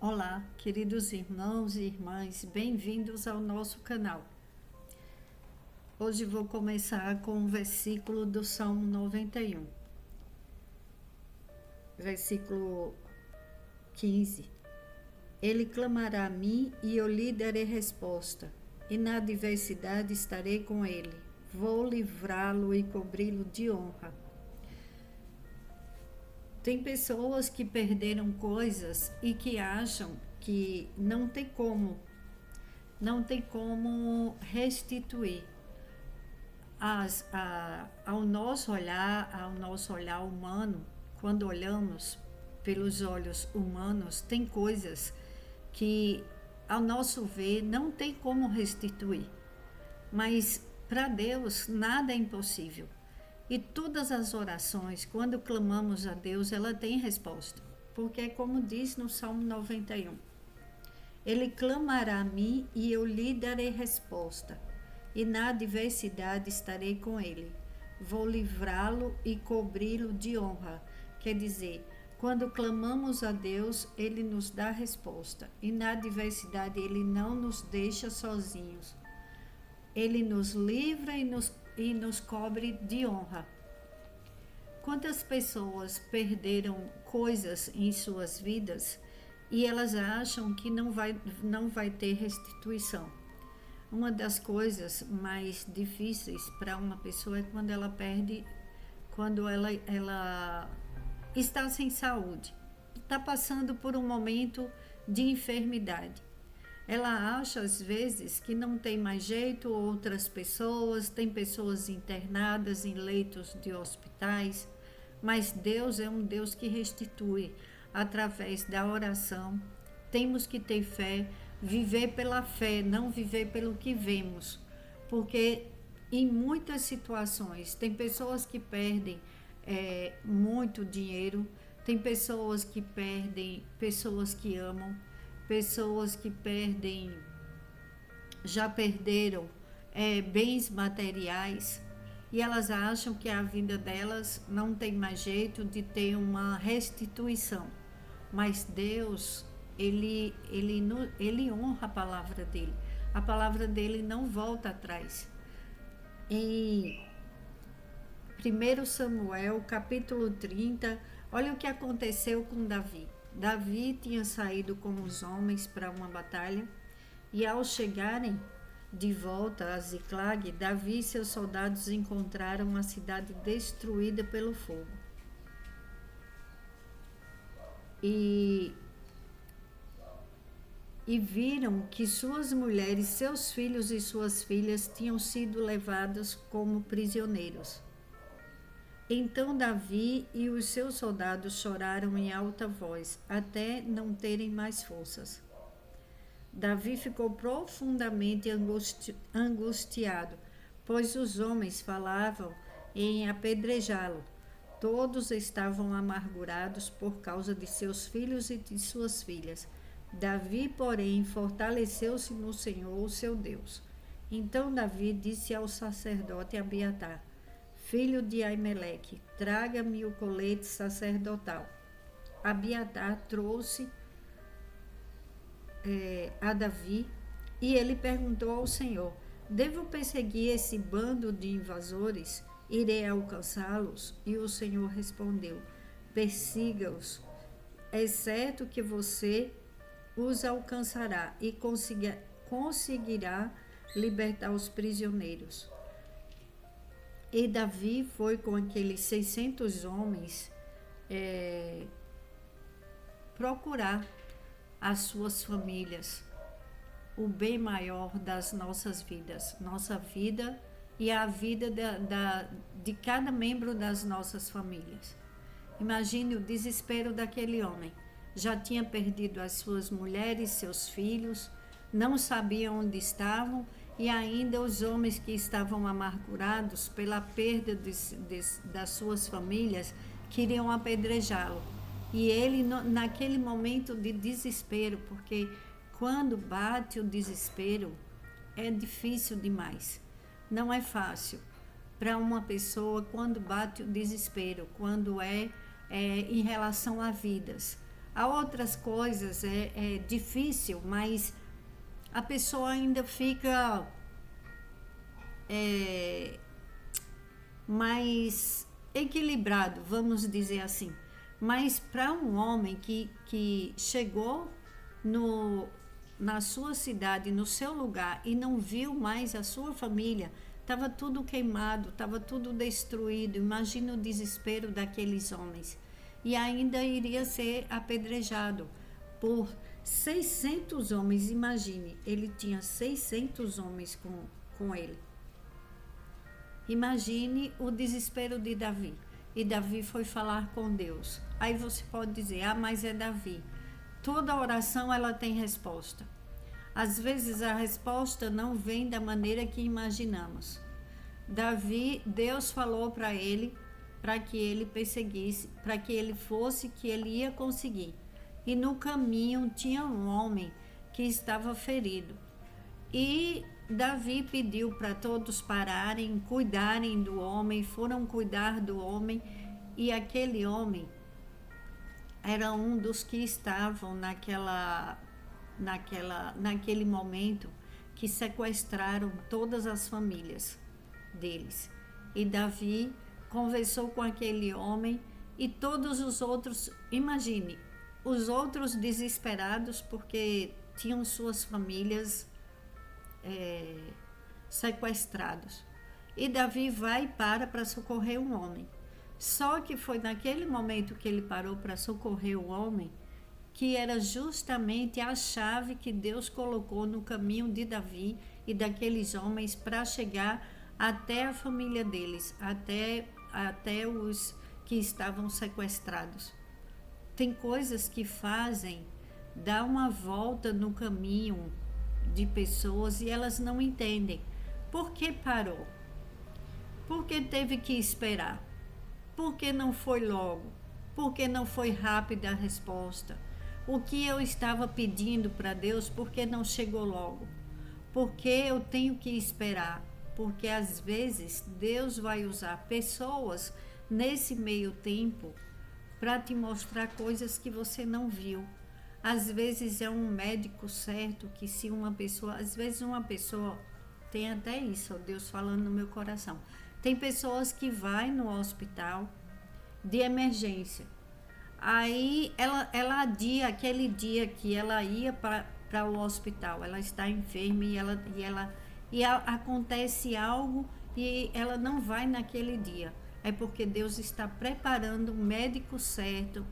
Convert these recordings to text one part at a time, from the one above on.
Olá, queridos irmãos e irmãs, bem-vindos ao nosso canal. Hoje vou começar com um versículo do Salmo 91, versículo 15. Ele clamará a mim e eu lhe darei resposta, e na adversidade estarei com ele. Vou livrá-lo e cobri-lo de honra. Tem pessoas que perderam coisas e que acham que não tem como restituir. Ao nosso olhar humano, quando olhamos pelos olhos humanos, tem coisas que, ao nosso ver, não tem como restituir. Mas para Deus nada é impossível. E todas as orações, quando clamamos a Deus, ela tem resposta. Porque é como diz no Salmo 91. Ele clamará a mim e eu lhe darei resposta. E na adversidade estarei com ele. Vou livrá-lo e cobri-lo de honra. Quer dizer, quando clamamos a Deus, ele nos dá resposta. E na adversidade ele não nos deixa sozinhos. Ele nos livra e nos cobre de honra. Quantas pessoas perderam coisas em suas vidas e elas acham que não vai ter restituição? Uma das coisas mais difíceis para uma pessoa é quando ela perde, quando ela está sem saúde, está passando por um momento de enfermidade. Ela acha às vezes que não tem mais jeito, outras pessoas, tem pessoas internadas em leitos de hospitais, mas Deus é um Deus que restitui através da oração. Temos que ter fé, viver pela fé, não viver pelo que vemos, porque em muitas situações tem pessoas que perdem muito dinheiro, tem pessoas que perdem pessoas que amam, pessoas que já perderam bens materiais e elas acham que a vida delas não tem mais jeito de ter uma restituição. Mas Deus, ele honra a palavra dele. A palavra dele não volta atrás. Em 1 Samuel, capítulo 30, olha o que aconteceu com Davi. Davi tinha saído com os homens para uma batalha e ao chegarem de volta a Ziclag, Davi e seus soldados encontraram a cidade destruída pelo fogo. E viram que suas mulheres, seus filhos e suas filhas tinham sido levados como prisioneiros. Então Davi e os seus soldados choraram em alta voz, até não terem mais forças. Davi ficou profundamente angustiado, pois os homens falavam em apedrejá-lo. Todos estavam amargurados por causa de seus filhos e de suas filhas. Davi, porém, fortaleceu-se no Senhor, o seu Deus. Então Davi disse ao sacerdote Abiatar, filho de Aimeleque, traga-me o colete sacerdotal. Abiatar trouxe a Davi e ele perguntou ao Senhor, devo perseguir esse bando de invasores? Irei alcançá-los? E o Senhor respondeu, persiga-os, é certo que você os alcançará e conseguirá libertar os prisioneiros. E Davi foi com aqueles 600 homens procurar as suas famílias, o bem maior das nossas vidas, nossa vida e a vida de cada membro das nossas famílias. Imagine o desespero daquele homem. Já tinha perdido as suas mulheres, seus filhos, não sabia onde estavam e ainda os homens que estavam amargurados pela perda das suas famílias queriam apedrejá-lo. E ele, naquele momento de desespero, porque quando bate o desespero é difícil demais, não é fácil para uma pessoa quando bate o desespero, quando em relação a vidas. Há outras coisas, é difícil, mas a pessoa ainda fica mais equilibrado, vamos dizer assim. Mas para um homem que chegou na sua cidade, no seu lugar, e não viu mais a sua família, estava tudo queimado, estava tudo destruído. Imagina o desespero daqueles homens. E ainda iria ser apedrejado por 600 homens. Imagine, ele tinha 600 homens com ele. Imagine o desespero de Davi. E Davi foi falar com Deus. Aí você pode dizer, mas é Davi. Toda oração ela tem resposta. Às vezes a resposta não vem da maneira que imaginamos. Davi, Deus falou para ele, para que ele perseguisse, para que ele fosse, que ele ia conseguir. E no caminho tinha um homem que estava ferido. E Davi pediu para todos pararem, cuidarem do homem, foram cuidar do homem, e aquele homem era um dos que estavam naquele momento que sequestraram todas as famílias deles. E Davi conversou com aquele homem e todos os outros, imagine, os outros desesperados porque tinham suas famílias sequestrados. E Davi vai e para socorrer um homem. Só que foi naquele momento que ele parou para socorrer o homem que era justamente a chave que Deus colocou no caminho de Davi e daqueles homens para chegar até a família deles, até os que estavam sequestrados. Tem coisas que fazem dar uma volta no caminho de pessoas e elas não entendem. Por que parou? Por que teve que esperar? Por que não foi logo? Por que não foi rápida a resposta? O que eu estava pedindo para Deus, por que não chegou logo? Por que eu tenho que esperar? Porque às vezes Deus vai usar pessoas nesse meio tempo para te mostrar coisas que você não viu. Às vezes é um médico certo que se uma pessoa, às vezes uma pessoa, tem até isso, Deus falando no meu coração. Tem pessoas que vai no hospital de emergência. Aí ela adia aquele dia que ela ia para o hospital. Ela está enferma e acontece algo e ela não vai naquele dia. É porque Deus está preparando o médico certo,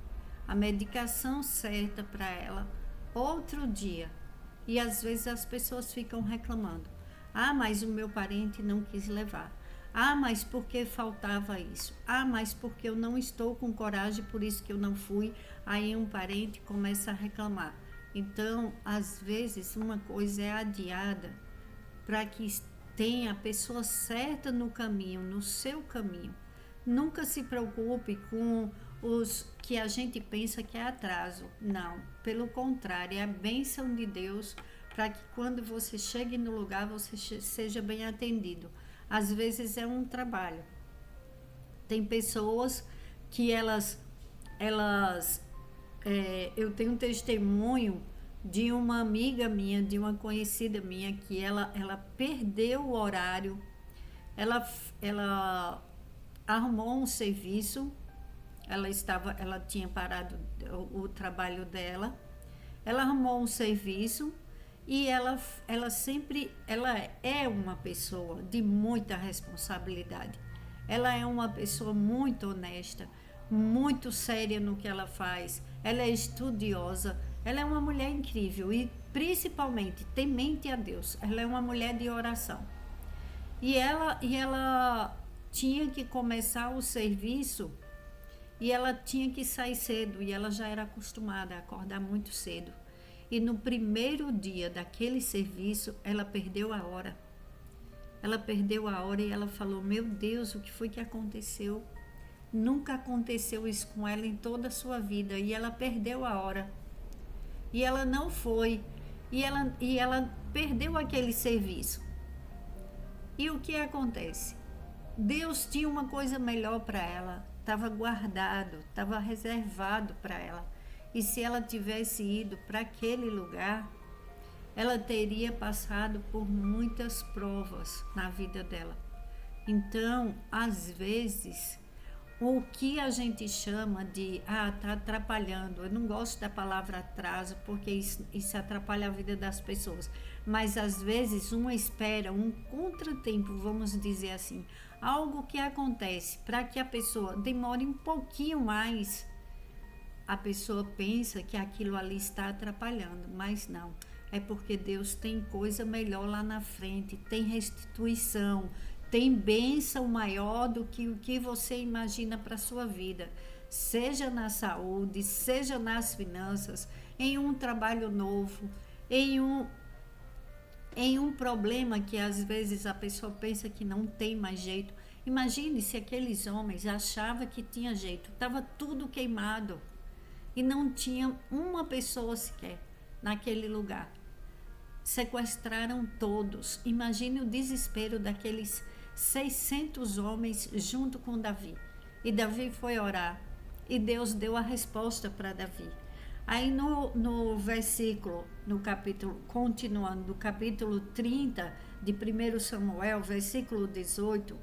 a medicação certa para ela outro dia. E às vezes as pessoas ficam reclamando. Mas o meu parente não quis levar. Mas porque faltava isso? Mas porque eu não estou com coragem, por isso que eu não fui. Aí um parente começa a reclamar. Então, às vezes, uma coisa é adiada para que tenha a pessoa certa no caminho, no seu caminho. Nunca se preocupe com os que a gente pensa que é atraso. Não, pelo contrário, é a bênção de Deus para que quando você chegue no lugar, você seja bem atendido. Às vezes é um trabalho. Tem pessoas que eu tenho um testemunho de uma amiga minha, de uma conhecida minha, que ela perdeu o horário, ela arrumou um serviço, ela tinha parado o trabalho dela, ela arrumou um serviço e ela é uma pessoa de muita responsabilidade. Ela é uma pessoa muito honesta, muito séria no que ela faz. Ela é estudiosa, ela é uma mulher incrível e principalmente temente a Deus. Ela é uma mulher de oração. E ela tinha que começar o serviço e ela tinha que sair cedo e ela já era acostumada a acordar muito cedo. E no primeiro dia daquele serviço, ela perdeu a hora. Ela perdeu a hora e ela falou, meu Deus, o que foi que aconteceu? Nunca aconteceu isso com ela em toda a sua vida. E ela perdeu a hora. E ela não foi. E ela perdeu aquele serviço. E o que acontece? Deus tinha uma coisa melhor para ela. Estava guardado, estava reservado para ela. E se ela tivesse ido para aquele lugar, ela teria passado por muitas provas na vida dela. Então, às vezes, o que a gente chama de tá atrapalhando, eu não gosto da palavra atraso porque isso atrapalha a vida das pessoas, mas às vezes uma espera, um contratempo, vamos dizer assim, algo que acontece para que a pessoa demore um pouquinho mais, a pessoa pensa que aquilo ali está atrapalhando, mas não, é porque Deus tem coisa melhor lá na frente, tem restituição, tem bênção maior do que o que você imagina para a sua vida, seja na saúde, seja nas finanças, em um trabalho novo, em um problema que às vezes a pessoa pensa que não tem mais jeito. Imagine se aqueles homens achavam que tinha jeito, estava tudo queimado e não tinha uma pessoa sequer naquele lugar. Sequestraram todos. Imagine o desespero daqueles 600 homens junto com Davi. E Davi foi orar. E Deus deu a resposta para Davi. Aí no versículo, no capítulo, continuando, do capítulo 30 de 1 Samuel, versículo 18,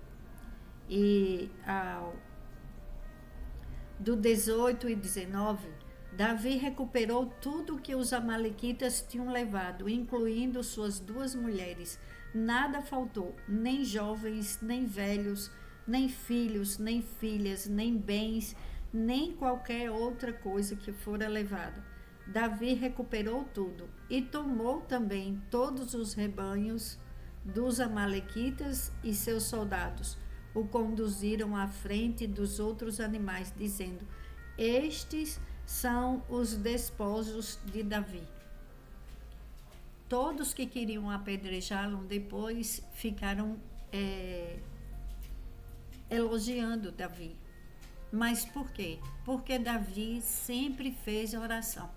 do 18 e 19, Davi recuperou tudo que os amalequitas tinham levado, incluindo suas 2 mulheres. Nada faltou, nem jovens, nem velhos, nem filhos, nem filhas, nem bens, nem qualquer outra coisa que fora levada. Davi recuperou tudo e tomou também todos os rebanhos dos amalequitas e seus soldados. O conduziram à frente dos outros animais, dizendo: estes são os despojos de Davi. Todos que queriam apedrejá-lo depois ficaram elogiando Davi. Mas por quê? Porque Davi sempre fez oração.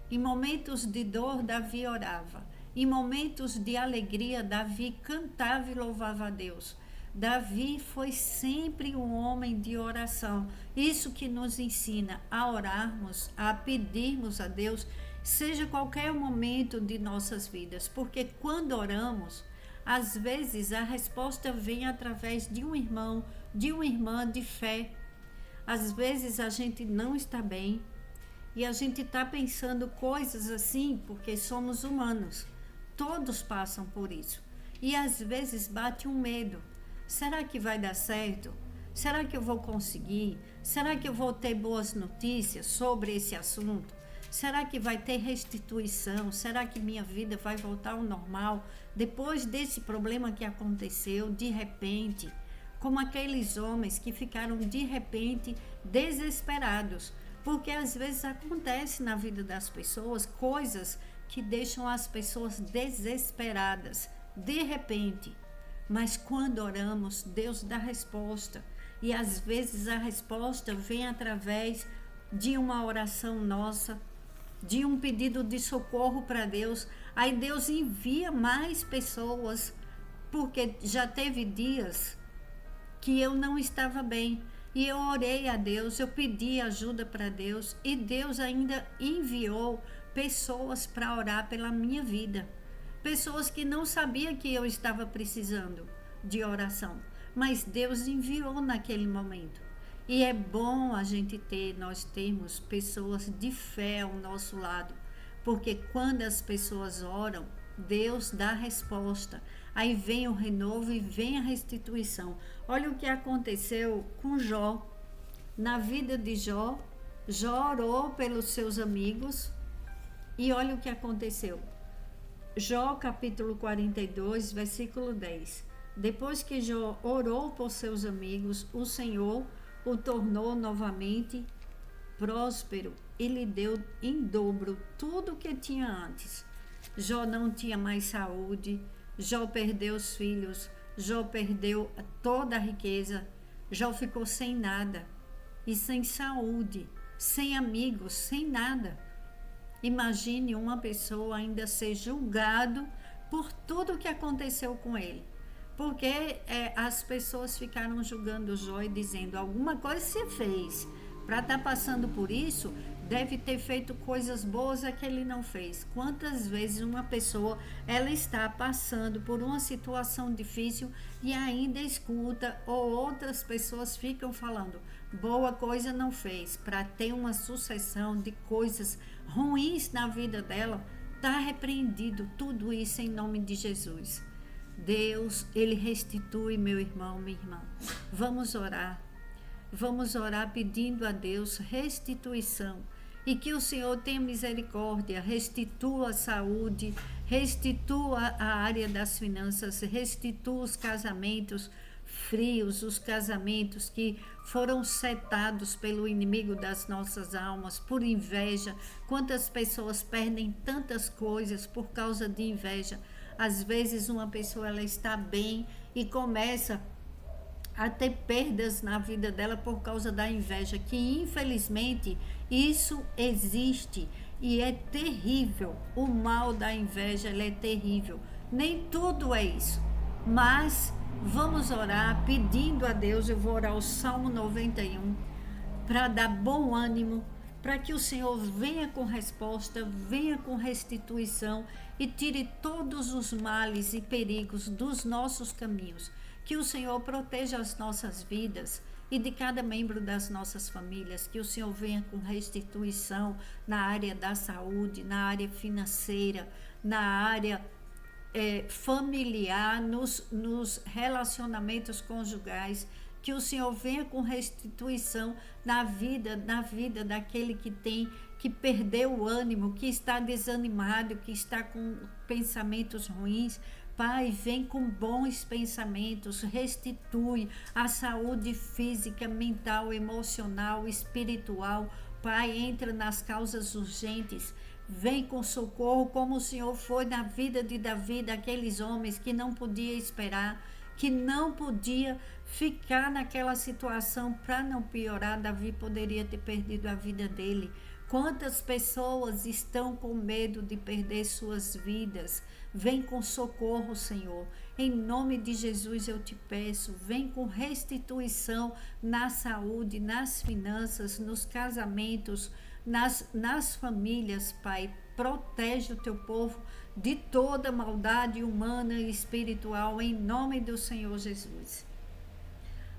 Em momentos de dor, Davi orava. Em momentos de alegria, Davi cantava e louvava a Deus. Davi foi sempre um homem de oração. Isso que nos ensina a orarmos, a pedirmos a Deus, seja qualquer momento de nossas vidas. Porque quando oramos, às vezes a resposta vem através de um irmão, de uma irmã de fé. Às vezes a gente não está bem e a gente está pensando coisas assim porque somos humanos. Todos passam por isso. E às vezes bate um medo. Será que vai dar certo? Será que eu vou conseguir? Será que eu vou ter boas notícias sobre esse assunto? Será que vai ter restituição? Será que minha vida vai voltar ao normal depois desse problema que aconteceu de repente? Como aqueles homens que ficaram de repente desesperados, porque às vezes acontece na vida das pessoas coisas que deixam as pessoas desesperadas, de repente. Mas quando oramos, Deus dá resposta. E às vezes a resposta vem através de uma oração nossa, de um pedido de socorro para Deus. Aí Deus envia mais pessoas, porque já teve dias que eu não estava bem. E eu orei a Deus, eu pedi ajuda para Deus. E Deus ainda enviou pessoas para orar pela minha vida. Pessoas que não sabiam que eu estava precisando de oração, mas Deus enviou naquele momento. E é bom a gente nós termos pessoas de fé ao nosso lado, porque quando as pessoas oram, Deus dá resposta. Aí vem o renovo e vem a restituição. Olha o que aconteceu com Jó. Na vida de Jó, Jó orou pelos seus amigos e olha o que aconteceu. Jó capítulo 42, versículo 10. Depois que Jó orou por seus amigos, o Senhor o tornou novamente próspero e lhe deu em dobro tudo o que tinha antes. Jó não tinha mais saúde, Jó perdeu os filhos, Jó perdeu toda a riqueza, Jó ficou sem nada e sem saúde, sem amigos, sem nada. Imagine uma pessoa ainda ser julgado por tudo que aconteceu com ele. Porque as pessoas ficaram julgando Jó e dizendo: alguma coisa você fez para estar passando por isso, deve ter feito coisas boas que ele não fez. Quantas vezes uma pessoa ela está passando por uma situação difícil e ainda escuta, ou outras pessoas ficam falando boa coisa não fez, para ter uma sucessão de coisas ruins na vida dela. Está repreendido tudo isso em nome de Jesus. Deus, ele restitui, meu irmão, minha irmã. Vamos orar. Vamos orar pedindo a Deus restituição. E que o Senhor tenha misericórdia, restitua a saúde, restitua a área das finanças, restitua os casamentos frios, os casamentos que foram setados pelo inimigo das nossas almas, por inveja. Quantas pessoas perdem tantas coisas por causa de inveja? Às vezes uma pessoa ela está bem e começa a ter perdas na vida dela por causa da inveja, que infelizmente isso existe e é terrível. O mal da inveja ele é terrível. Nem tudo é isso, mas vamos orar pedindo a Deus. Eu vou orar o Salmo 91 para dar bom ânimo, para que o Senhor venha com resposta, venha com restituição e tire todos os males e perigos dos nossos caminhos. Que o Senhor proteja as nossas vidas e de cada membro das nossas famílias. Que o Senhor venha com restituição na área da saúde, na área financeira, na área familiar, nos relacionamentos conjugais. Que o Senhor venha com restituição na vida daquele que perdeu o ânimo, que está desanimado, que está com pensamentos ruins. Pai, vem com bons pensamentos, restitui a saúde física, mental, emocional, espiritual. Pai, entra nas causas urgentes, vem com socorro, como o Senhor foi na vida de Davi, daqueles homens que não podia esperar, que não podia ficar naquela situação para não piorar. Davi poderia ter perdido a vida dele. Quantas pessoas estão com medo de perder suas vidas? Vem com socorro, Senhor. Em nome de Jesus eu te peço, vem com restituição na saúde, nas finanças, nos casamentos, nas famílias, Pai. Protege o teu povo de toda maldade humana e espiritual, em nome do Senhor Jesus.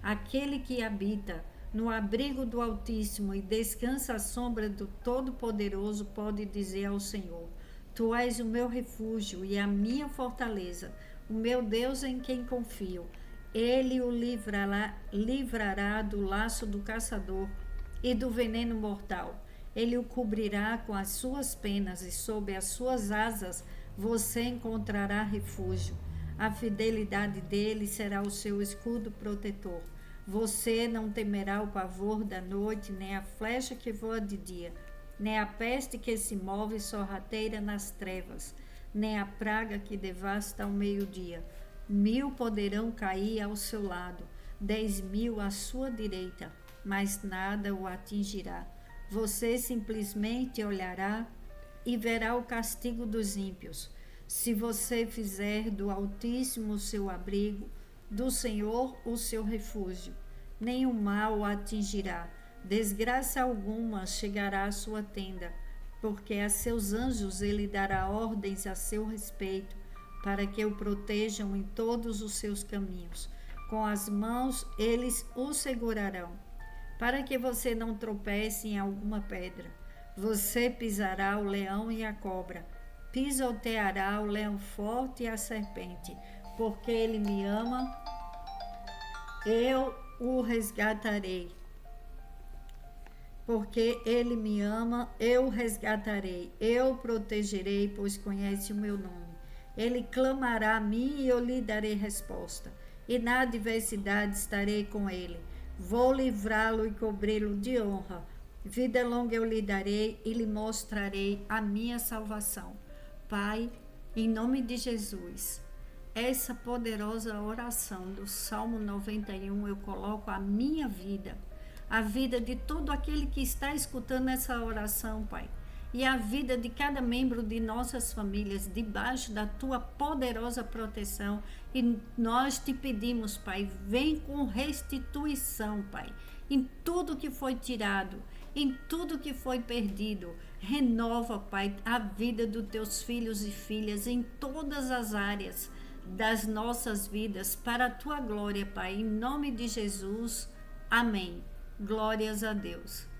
Aquele que habita no abrigo do Altíssimo e descansa à sombra do Todo-Poderoso pode dizer ao Senhor: Tu és o meu refúgio e a minha fortaleza, o meu Deus em quem confio. Ele o livrará do laço do caçador e do veneno mortal. Ele o cobrirá com as suas penas e sob as suas asas você encontrará refúgio. A fidelidade dele será o seu escudo protetor. Você não temerá o pavor da noite, nem a flecha que voa de dia, nem a peste que se move sorrateira nas trevas, nem a praga que devasta ao meio-dia. 1000 poderão cair ao seu lado, 10.000 à sua direita, mas nada o atingirá. Você simplesmente olhará e verá o castigo dos ímpios. Se você fizer do Altíssimo o seu abrigo, do Senhor o seu refúgio, nenhum mal o atingirá, desgraça alguma chegará à sua tenda, porque a seus anjos ele dará ordens a seu respeito, para que o protejam em todos os seus caminhos. Com as mãos eles o segurarão, para que você não tropece em alguma pedra. Você pisará o leão e a cobra, pisoteará o leão forte e a serpente, porque ele me ama, eu o resgatarei. Porque ele me ama, eu o resgatarei, eu o protegerei, pois conhece o meu nome. Ele clamará a mim e eu lhe darei resposta, e na adversidade estarei com ele. Vou livrá-lo e cobri-lo de honra. Vida longa eu lhe darei e lhe mostrarei a minha salvação. Pai, em nome de Jesus, essa poderosa oração do Salmo 91, eu coloco a minha vida, a vida de todo aquele que está escutando essa oração, Pai, e a vida de cada membro de nossas famílias, debaixo da Tua poderosa proteção. E nós te pedimos, Pai, vem com restituição, Pai, em tudo que foi tirado, em tudo que foi perdido. Renova, Pai, a vida dos teus filhos e filhas em todas as áreas das nossas vidas, para a tua glória, Pai, em nome de Jesus. Amém. Glórias a Deus.